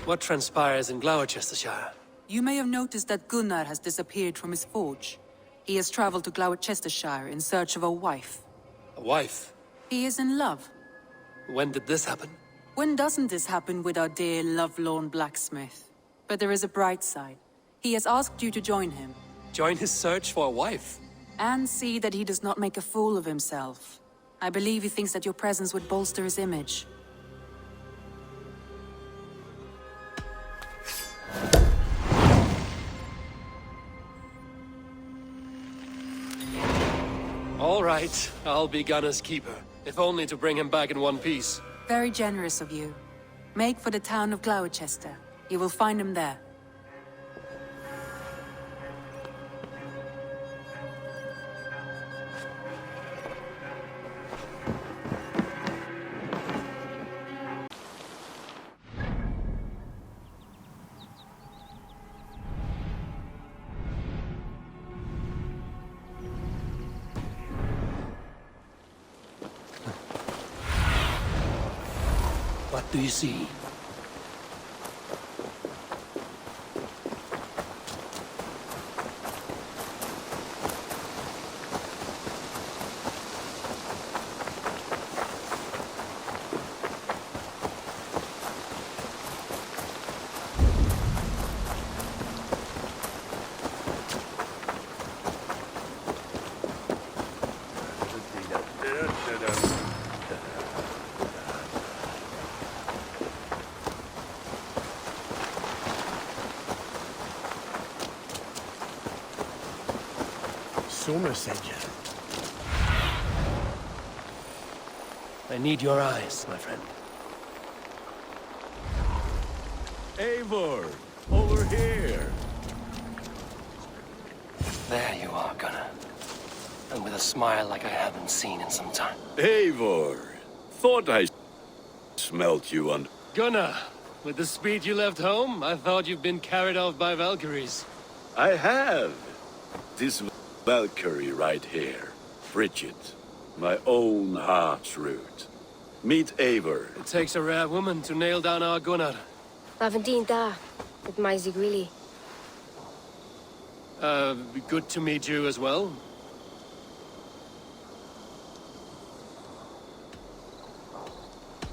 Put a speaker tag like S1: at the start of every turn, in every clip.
S1: What transpires in Gloucestershire?
S2: You may have noticed that Gunnar has disappeared from his forge. He has traveled to Gloucestershire in search of a wife.
S1: A wife?
S2: He is in love.
S1: When did this happen?
S2: When doesn't this happen with our dear lovelorn blacksmith? But there is a bright side. He has asked you to join him.
S1: Join his search for a wife?
S2: And see that he does not make a fool of himself. I believe he thinks that your presence would bolster his image.
S1: All right, I'll be Gunnar's keeper, if only to bring him back in one piece.
S2: Very generous of you. Make for the town of Gloucester. You will find him there.
S1: What do you see? I need your eyes, my friend.
S3: Eivor, over here.
S1: There you are, Gunnar. And with a smile like I haven't seen in some time.
S3: Eivor, thought I smelt you on...
S1: Gunnar, with the speed you left home, I thought you'd been carried off by Valkyries.
S3: I have. This Valkyrie right here. Bridget. My own heart's root. Meet Eivor.
S1: It takes a rare woman to nail down our Gunnar.
S4: Lavendine da, with my Zigrili.
S1: Good to meet you as well.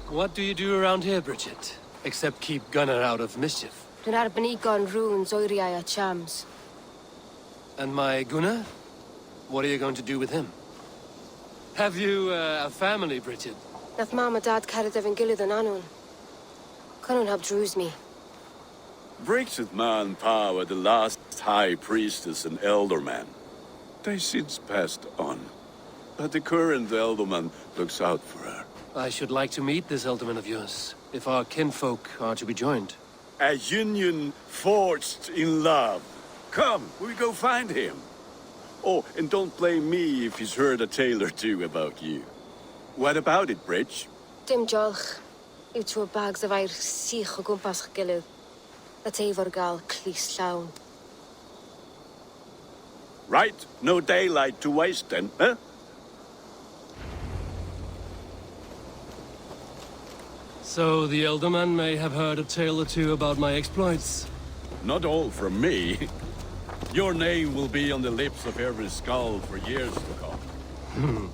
S1: What do you do around here, Bridget? Except keep Gunnar out of mischief.
S4: Dwi'n arbenigon runes oeriau a chams.
S1: And my Gunnar? What are you going to do with him? Have you a family, Bridget?
S4: Nath mam a dad cered efo'n gilydd yn anwn. Connwn heb drws mi.
S3: Bridget man power the last high priestess and elderman. They since passed on. But the current elderman looks out for her.
S1: I should like to meet this elderman of yours, if our kinfolk are to be joined.
S3: A union forged in love. Come, we go find him. Oh, and don't blame me if he's heard a tale or two about you. What about it, Bridge?
S4: Dim jolch. Yw tŵ bags o fair sych o gwmpas ch gilydd. That Eivor gael clis llawn.
S3: Right, no daylight to waste then, huh?
S1: So the elderman may have heard a tale or two about my exploits.
S3: Not all from me. Your name will be on the lips of every skull for years to come.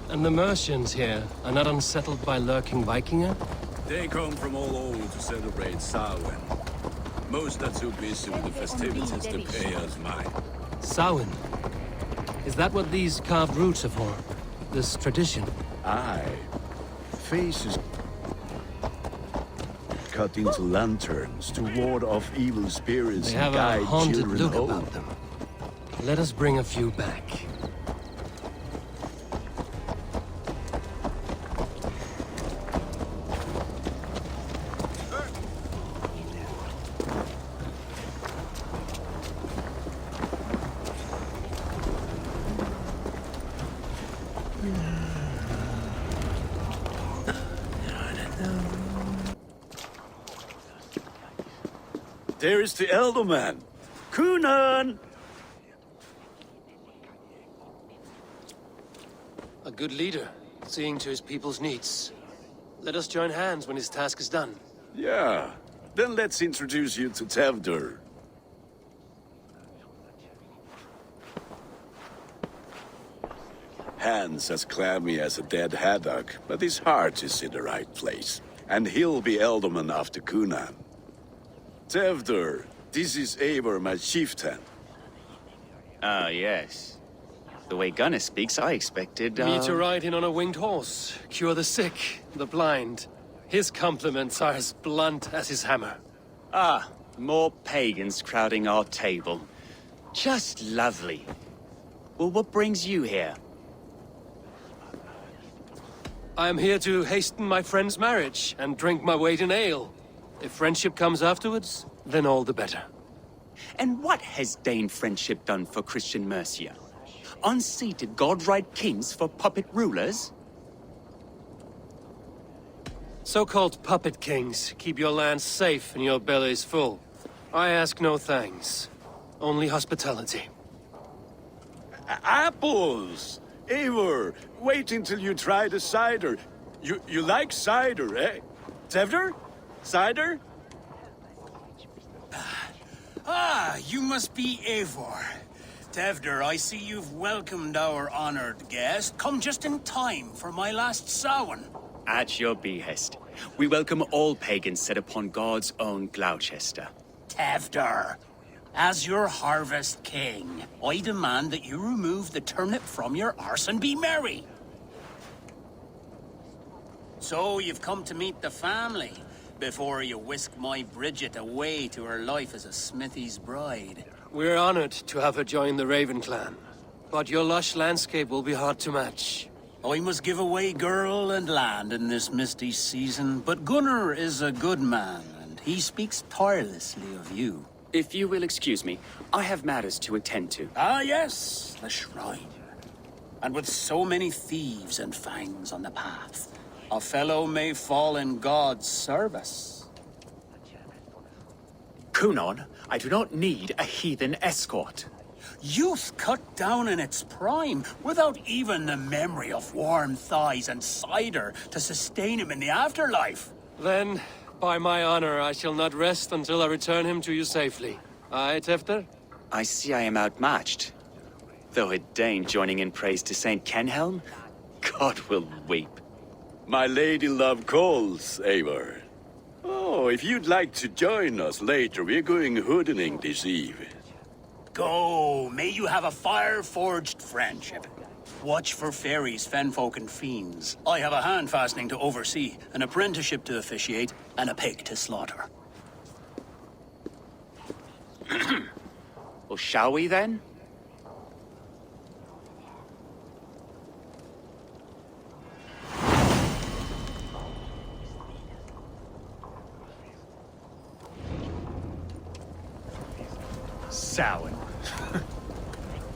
S1: And the Mercians here are not unsettled by lurking Vikinger?
S3: They come from all over to celebrate Samhain. Most are too busy with the festivities to pay us mind.
S1: Samhain? Is that what these carved roots are for? This tradition?
S3: Aye. Faces cut into lanterns to ward off evil spirits
S1: They
S3: and
S1: have a
S3: guide
S1: haunted
S3: children
S1: look
S3: home.
S1: about them. Let us bring a few back.
S3: There is the Elderman. Kunan!
S1: A good leader, seeing to his people's needs. Let us join hands when his task is done.
S3: Yeah, Then let's introduce you to Tevdur. Hands as clammy as a dead haddock, but his heart is in the right place. And he'll be Ealdorman after Cunan. Tevdur, this is Eivor, my chieftain.
S5: Ah, yes. The way Gunnar speaks, I expected,
S1: Me to ride in on a winged horse, cure the sick, the blind. His compliments are as blunt as his hammer.
S5: Ah, more pagans crowding our table. Just lovely. Well, what brings you here?
S1: I am here to hasten my friend's marriage and drink my weight in ale. If friendship comes afterwards, then all the better.
S5: And what has Dane friendship done for Christian Mercia? Unseated godright kings for puppet rulers?
S1: So-called puppet kings keep your lands safe and your bellies full. I ask no thanks, only hospitality.
S3: Apples! Eivor, wait until you try the cider. You like cider, eh? Tevdur? Cider?
S6: Ah, you must be Eivor. Tevdur, I see you've welcomed our honored guest. Come just in time for my last Samhain.
S5: At your behest. We welcome all pagans set upon God's own Gloucester.
S6: Tevdur, as your harvest king, I demand that you remove the turnip from your arse and be merry. So you've come to meet the family before you whisk my Bridget away to her life as a smithy's bride.
S1: We're honored to have her join the Raven clan, but your lush landscape will be hard to match.
S6: I must give away girl and land in this misty season, but Gunnar is a good man, and he speaks tirelessly of you.
S5: If you will excuse me, I have matters to attend to.
S6: Ah, yes, the shrine. And with so many thieves and fangs on the path, a fellow may fall in God's service.
S5: Cunan, I do not need a heathen escort.
S6: Youth cut down in its prime, without even the memory of warm thighs and cider to sustain him in the afterlife.
S1: Then, by my honor, I shall not rest until I return him to you safely. Aye, Tevdur?
S5: I see I am outmatched. Though a Dane joining in praise to Saint Kenhelm, God will weep.
S3: My lady love calls, Eivor. Oh, if you'd like to join us later, we're going hoodening this eve.
S6: Go, may you have a fire-forged friendship. Watch for fairies, fenfolk, and fiends. I have a hand fastening to oversee, an apprenticeship to officiate, and a pig to slaughter.
S5: Well, shall we then?
S7: Samhain.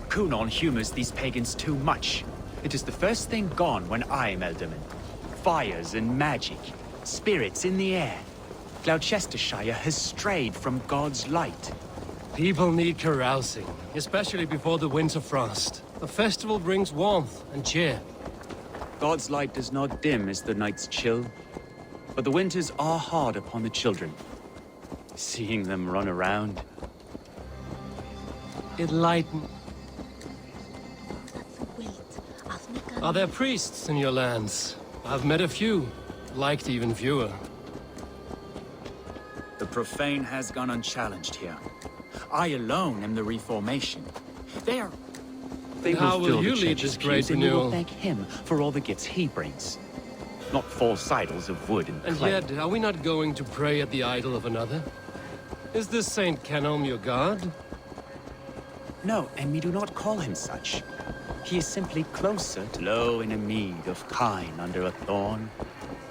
S7: Cunan humors these pagans too much. It is the first thing gone when I am Ealdorman. Fires and magic, spirits in the air. Gloucestershire has strayed from God's light.
S1: People need carousing, especially before the winter frost. A festival brings warmth and cheer.
S7: God's light does not dim as the nights chill, but the winters are hard upon the children. Seeing them run around.
S1: It lighten. Are there priests in your lands? I've met a few, liked even fewer.
S7: The profane has gone unchallenged here. I alone am the Reformation. They
S1: How will
S7: fill
S1: you
S7: the
S1: lead
S7: church's
S1: this great
S7: pews, and you will
S1: renewal?
S7: thank him for all the gifts he brings. Not false idols of wood and
S1: And
S7: clay.
S1: yet, are we not going to pray at the idol of another? Is this Saint Kenelm your god?
S7: No, and we do not call him such. He is simply closer to low in a mead of kine under a thorn,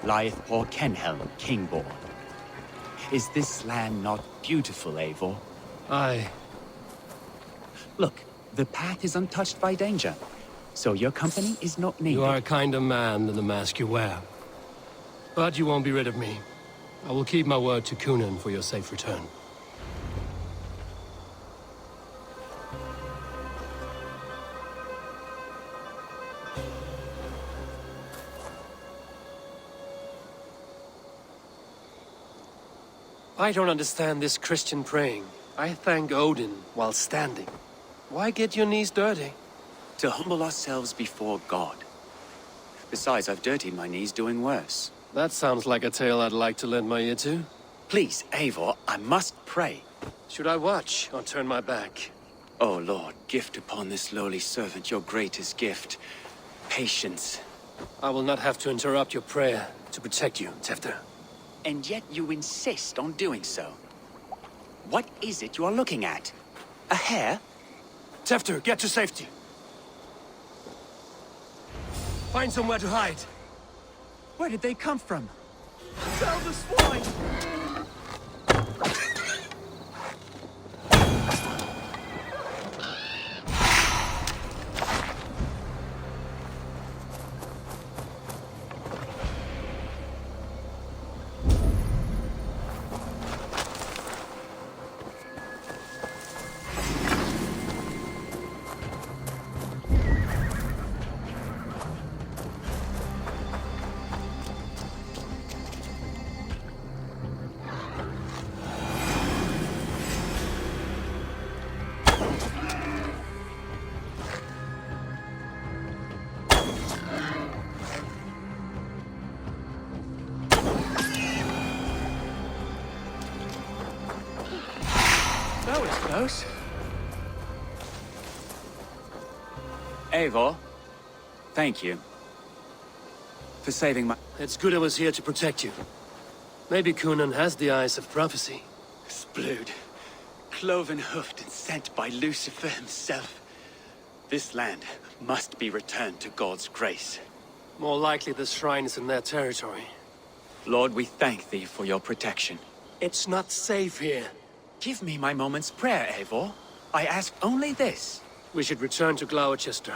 S7: lieth poor Kenhelm, kingborn. Is this land not beautiful, Eivor?
S1: Aye.
S7: Look, the path is untouched by danger, so your company is not needed.
S1: You are a kinder man than the mask you wear. But you won't be rid of me. I will keep my word to Cunan for your safe return. I don't understand this Christian praying. I thank Odin while standing. Why get your knees dirty?
S7: To humble ourselves before God. Besides, I've dirtied my knees doing worse.
S1: That sounds like a tale I'd like to lend my ear to.
S7: Please, Eivor, I must pray.
S1: Should I watch or turn my back?
S7: Oh Lord, gift upon this lowly servant your greatest gift. Patience.
S1: I will not have to interrupt your prayer to protect you, Tefter.
S7: And yet you insist on doing so. What is it you are looking at? A hare?
S1: Tefter, get to safety. Find somewhere to hide.
S7: Where did they come from?
S1: Tell the swine!
S7: That was close. Eivor, thank you for saving my...
S1: It's good I was here to protect you. Maybe Kunan has the eyes of prophecy.
S7: Splood, cloven-hoofed and sent by Lucifer himself. This land must be returned to God's grace.
S1: More likely the shrine is in their territory.
S7: Lord, we thank thee for your protection.
S1: It's not safe here.
S7: Give me my moment's prayer, Eivor. I ask only this.
S1: We should return to Gloucester.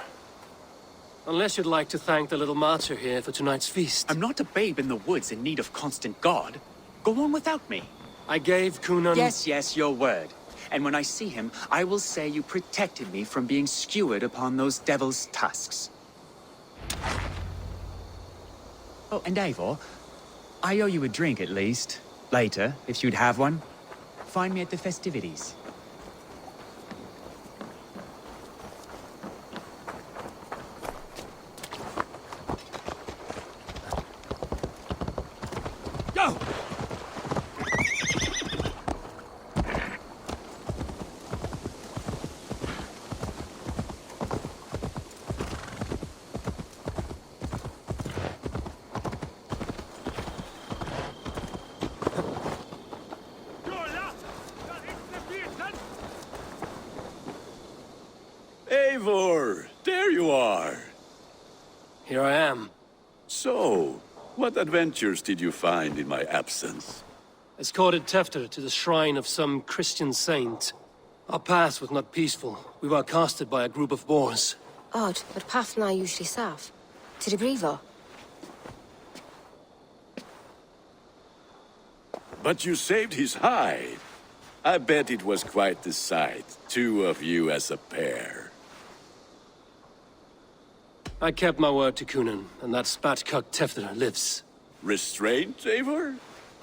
S1: Unless you'd like to thank the little martyr here for tonight's feast.
S7: I'm not a babe in the woods in need of constant guard. Go on without me.
S1: I gave Kunan...
S7: Yes, your word. And when I see him, I will say you protected me from being skewered upon those devil's tusks. Oh, and Eivor, I owe you a drink at least. Later, if you'd have one. Find me at the festivities.
S1: Go!
S3: Eivor, there you are.
S1: Here I am.
S3: So, what adventures did you find in my absence?
S1: Escorted Tefter to the shrine of some Christian saint. Our path was not peaceful. We were accosted by a group of boars.
S4: Odd, but path na usually safe. To the Brevo.
S3: But you saved his hide. I bet it was quite the sight, two of you as a pair.
S1: I kept my word to Kunan, and that spatcock Tefter lives.
S3: Restraint, Eivor?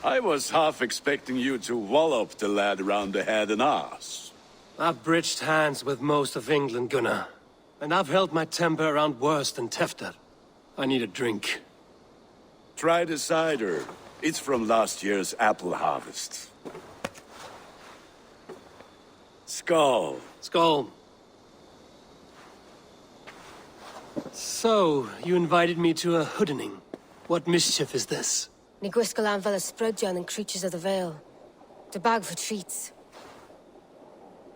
S3: I was half expecting you to wallop the lad around the head and ass.
S1: I've bridged hands with most of England, Gunnar. And I've held my temper around worse than Tefter. I need a drink.
S3: Try the cider. It's from last year's apple harvest. Skull.
S1: Skull. So, you invited me to a hoodening. What mischief is this?
S4: Ni gwisgal an fel y sprydjan and creatures of the Vale. The bag for treats.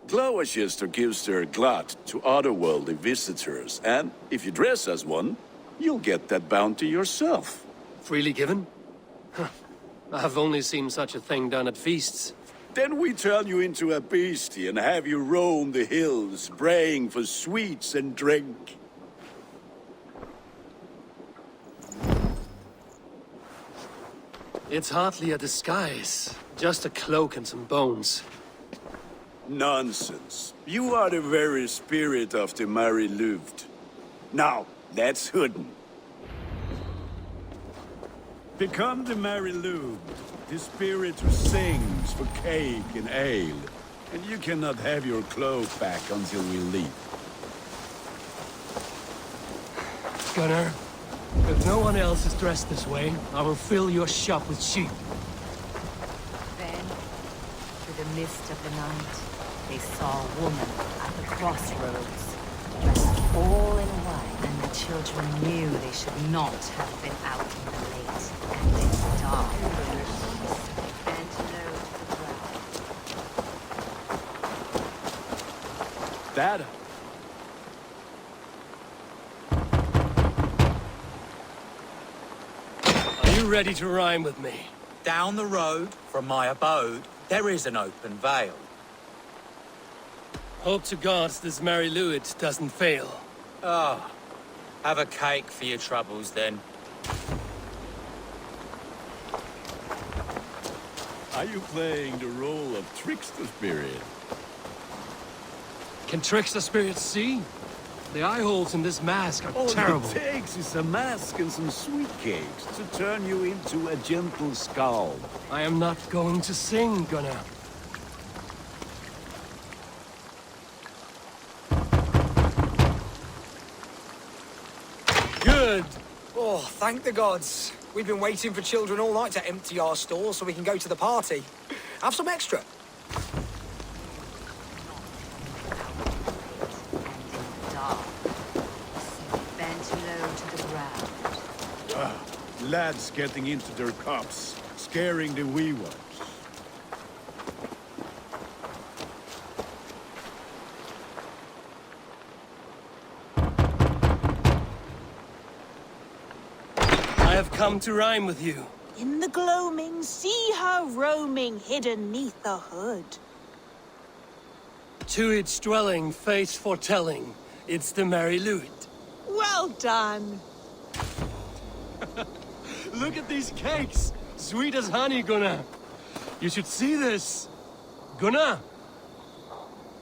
S3: Gloucester gives their glut to otherworldly visitors, and if you dress as one, you'll get that bounty yourself.
S1: Freely given? Huh. I've only seen such a thing done at feasts.
S3: Then we turn you into a beastie and have you roam the hills, braying for sweets and drink.
S1: It's hardly a disguise. Just a cloak and some bones.
S3: Nonsense. You are the very spirit of the Mary Louved. Now, let's hooden. Become the Mary Lou, the spirit who sings for cake and ale. And you cannot have your cloak back until we leave.
S1: Gunnar, if no one else is dressed this way, I will fill your shop with sheep.
S8: Then, through the mist of the night, they saw a woman at the crossroads, dressed all in white, and the children knew they should not have been out in the late and in the dark. They bent low to the ground.
S3: Dad?
S1: Are you ready to rhyme with me?
S9: Down the road from my abode, there is an open vale.
S1: Hope to gods this Mary Lewis doesn't fail.
S9: Ah, have a cake for your troubles then.
S3: Are you playing the role of trickster spirit?
S1: Can trickster spirits see? The eye holes in this mask are
S3: All
S1: terrible.
S3: it takes is a mask and some sweet cakes to turn you into a gentle skull.
S1: I am not going to sing, Gunnar. Good.
S10: Oh, thank the gods. We've been waiting for children all night to empty our stores so we can go to the party. Have some extra.
S8: Bent low to the ground.
S3: Lads getting into their cups, scaring the wee ones.
S1: I have come to rhyme with you.
S11: In the gloaming, see her roaming hidden neath the hood.
S1: To its dwelling, fate foretelling, it's the Mary Lewis.
S11: Well done.
S1: Look at these cakes! Sweet as honey, Gunnar. You should see this. Gunnar!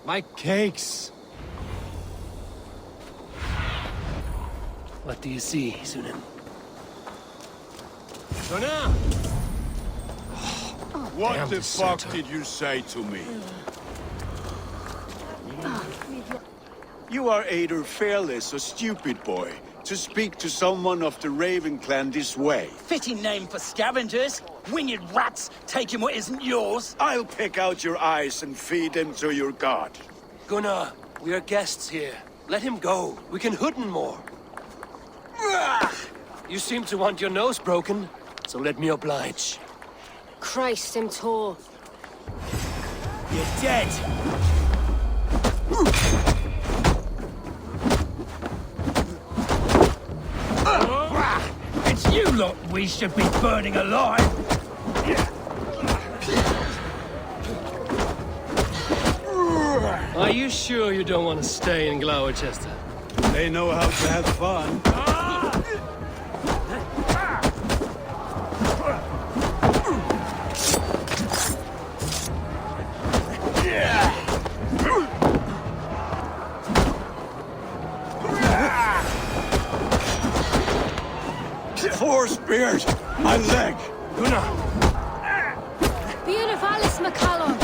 S1: My cakes. What do you see, Sunan? Gunnar!
S3: What
S1: damn
S3: the fuck
S1: deserter.
S3: did you say to me? You are either fearless or stupid, boy, to speak to someone of the Raven clan this way.
S6: Fitting name for scavengers. Winged rats taking what isn't yours.
S3: I'll pick out your eyes and feed them to your god.
S1: Gunnar, we are guests here. Let him go. We can hood him more. You seem to want your nose broken, so let me oblige.
S4: Christ, I'm tall.
S6: You're dead. It's you lot we should be burning alive.
S1: Are you sure you don't want to stay in Gloucester?
S3: They know how to have fun. Force beard! My leg!
S1: Gunnar!
S4: Beautifalis McCallum!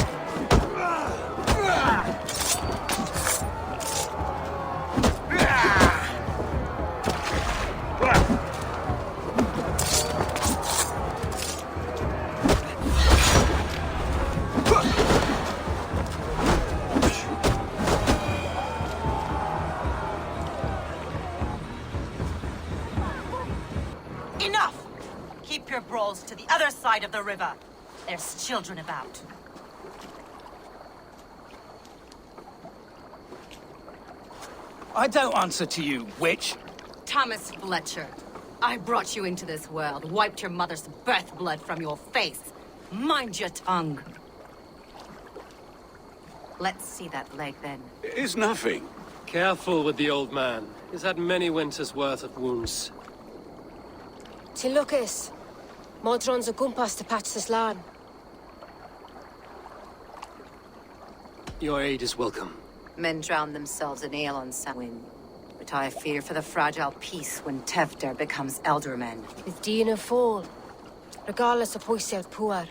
S11: Enough! Keep your brawls to the other side of the river. There's children about.
S6: I don't answer to you, witch.
S8: Thomas Fletcher, I brought you into this world, wiped your mother's birth blood from your face. Mind your tongue. Let's see that leg then.
S3: It's nothing.
S1: Careful with the old man. He's had many winters' worth of wounds.
S4: Till Lucas. Modron's a gumpas to patch this land.
S1: Your aid is welcome.
S8: Men drown themselves in ale on Samhain. But I fear for the fragile peace when Tefter becomes elderman.
S4: With Dean of Fall. Regardless of pwysedd pŵar.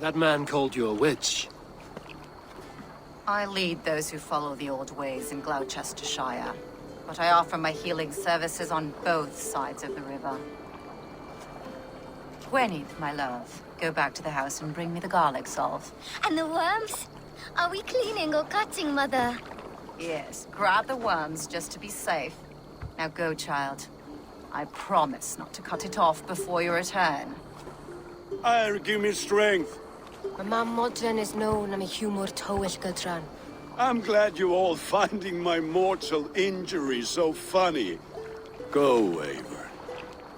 S1: That man called you a witch.
S8: I lead those who follow the old ways in Gloucestershire, but I offer my healing services on both sides of the river. Gwenith, my love, go back to the house and bring me the garlic salve.
S12: And the worms? Are we cleaning or cutting, Mother?
S8: Yes, grab the worms just to be safe. Now go, child. I promise not to cut it off before your return.
S3: Give me strength.
S4: My mam modlen is known am I humor tywyll gydran.
S3: I'm glad you're all finding my mortal injury so funny. Go, Eivor.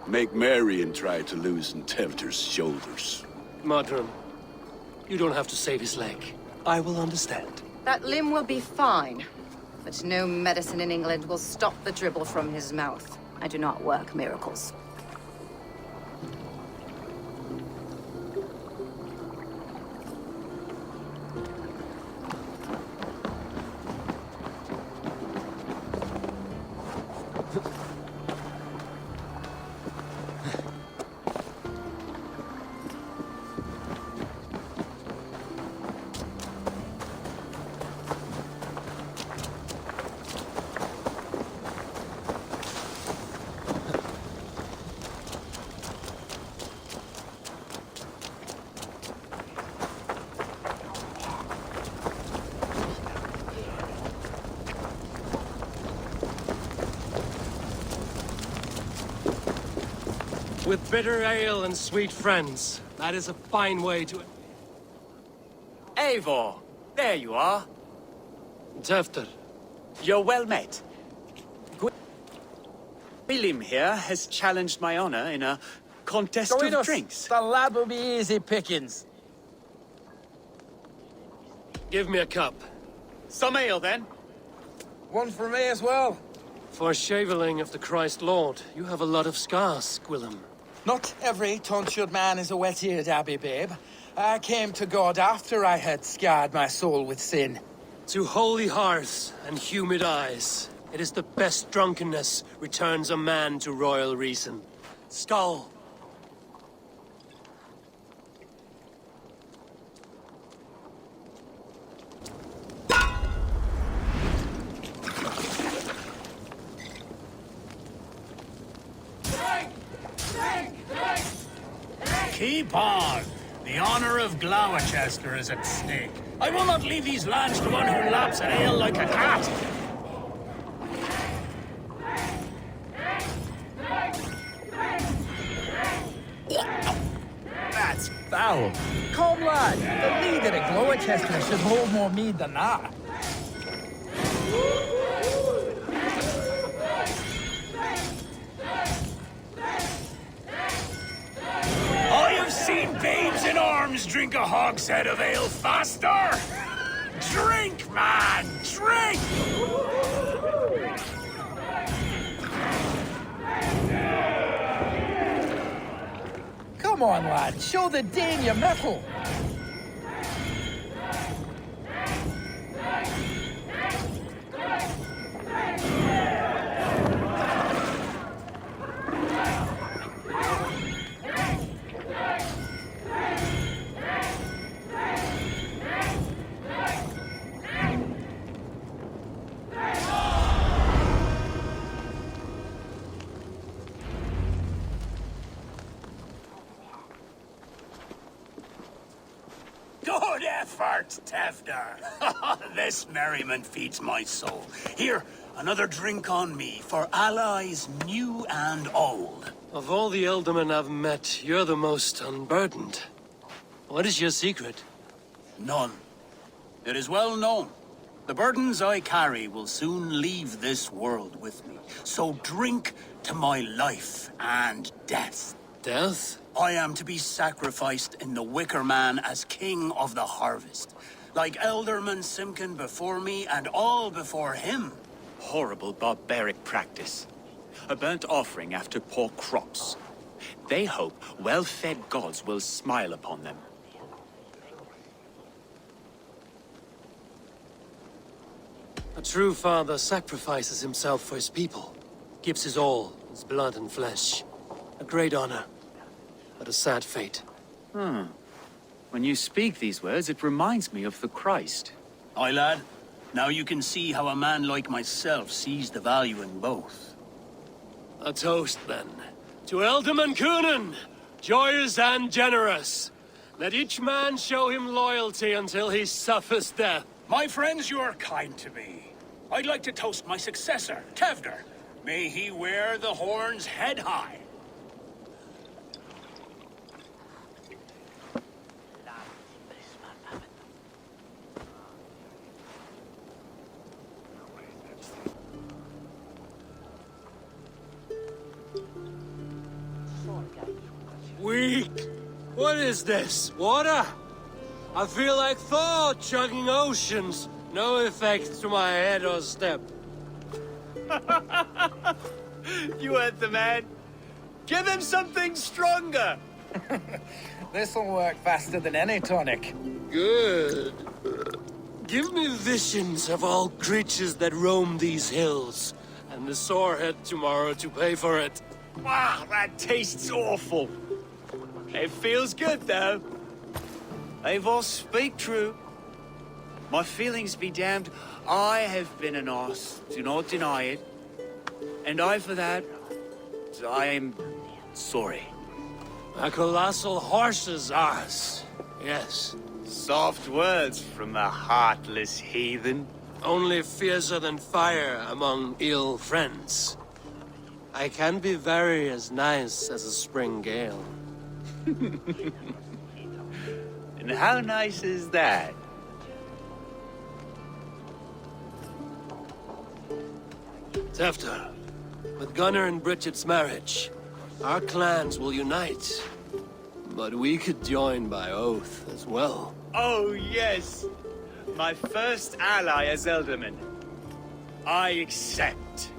S3: Make merry and try to loosen Tevder's shoulders.
S1: Modron, you don't have to save his leg. I will understand.
S8: That limb will be fine, but no medicine in England will stop the dribble from his mouth. I do not work miracles.
S1: With bitter ale and sweet friends, that is a fine way to...
S7: Eivor! There you are.
S1: Tefter.
S7: You're well met. William here has challenged my honor in a contest of drinks.
S10: The lad will be easy pickings.
S1: Give me a cup.
S7: Some ale, then.
S10: One for me as well.
S1: For shaveling of the Christ Lord, you have a lot of scars, Gwillem.
S10: Not every tonsured man is a wet-eared abbey, babe. I came to God after I had scarred my soul with sin.
S1: To holy hearts and humid eyes, it is the best drunkenness returns a man to royal reason. Skull.
S6: Keep on! The honor of Gloucester is at stake. I will not leave these lands to one who laps at ale like a cat!
S10: That's foul. Come, lad. The leader at Gloucester should hold more mead than that.
S6: I have seen babes in arms drink a hogshead of ale faster! Drink, man! Drink!
S10: Come on, lad. Show the Dane your mettle.
S6: Good effort, Tefder. This merriment feeds my soul. Here, another drink on me for allies new and old.
S1: Of all the ealdormen I've met, you're the most unburdened. What is your secret?
S6: None. It is well known. The burdens I carry will soon leave this world with me. So drink to my life and death.
S1: Death?
S6: I am to be sacrificed in the Wicker Man as king of the harvest. Like Elderman Simkin before me and all before him.
S7: Horrible barbaric practice. A burnt offering after poor crops. They hope well-fed gods will smile upon them.
S1: A true father sacrifices himself for his people. Gives his all, his blood and flesh. A great honor. but a sad fate.
S7: When you speak these words, it reminds me of the Christ.
S6: Aye, lad. Now you can see how a man like myself sees the value in both.
S1: A toast, then. To Ealdorman Coonan, joyous and generous. Let each man show him loyalty until he suffers death.
S6: My friends, you are kind to me. I'd like to toast my successor, Tevder. May he wear the horns head high.
S1: Weak! What is this? Water? I feel like Thor chugging oceans. No effect to my head or step.
S7: You heard the man. Give him something stronger.
S10: This'll work faster than any tonic.
S1: Good. Give me visions of all creatures that roam these hills, and the sorehead tomorrow to pay for it.
S7: Wow, that tastes awful. It feels good, though. Eivor, speak true. My feelings be damned. I have been an arse, do not deny it. And I, for that, I am sorry.
S1: A colossal horse's arse. Yes.
S7: Soft words from a heartless heathen.
S1: Only fiercer than fire among ill friends. I can be very as nice as a spring gale.
S7: And how nice is that?
S1: Tefter, with Gunnar and Bridget's marriage, our clans will unite. But we could join by oath as well.
S7: Oh, yes. My first ally as Ealdorman. I accept.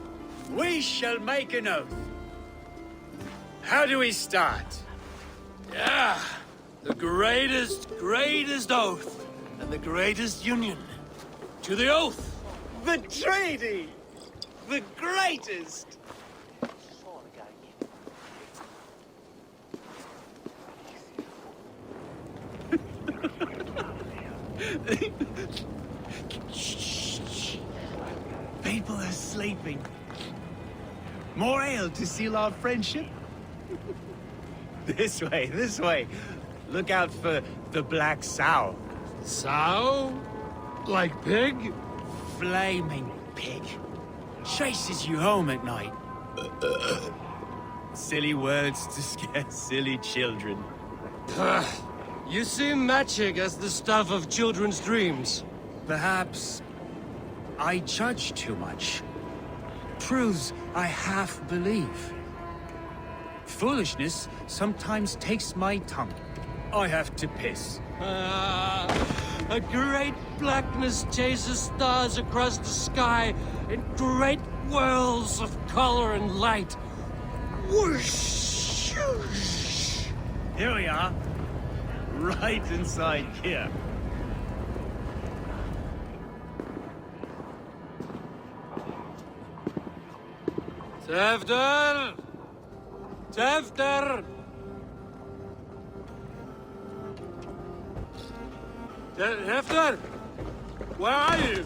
S7: We shall make an oath. How do we start?
S1: Yeah, the greatest oath, and the greatest union. To the oath!
S7: The treaty! The greatest! Shh. People are sleeping. More ale to seal our friendship? This way. Look out for the black sow.
S1: Sow? Like pig?
S7: Flaming pig. Chases you home at night. Silly words to scare silly children.
S1: You see magic as the stuff of children's dreams.
S7: Perhaps I judge too much. Truths I half believe. Foolishness sometimes takes my tongue. I have to piss.
S1: A great blackness chases stars across the sky in great whirls of color and light. Whoosh!
S7: Here we are. Right inside here.
S1: Tefter! Tefter! Tefter! Where are you?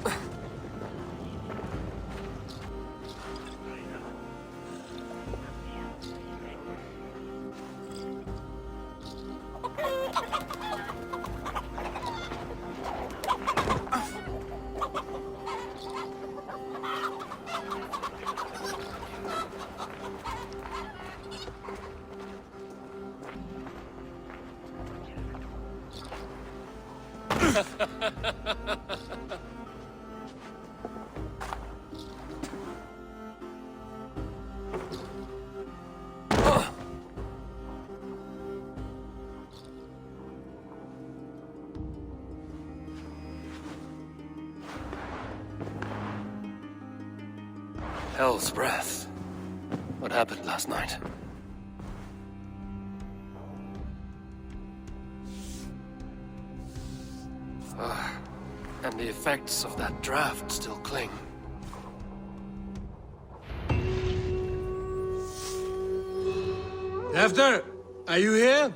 S1: Hell's breath. What happened last night? And the effects of that draft still cling. Tefter! Are you here?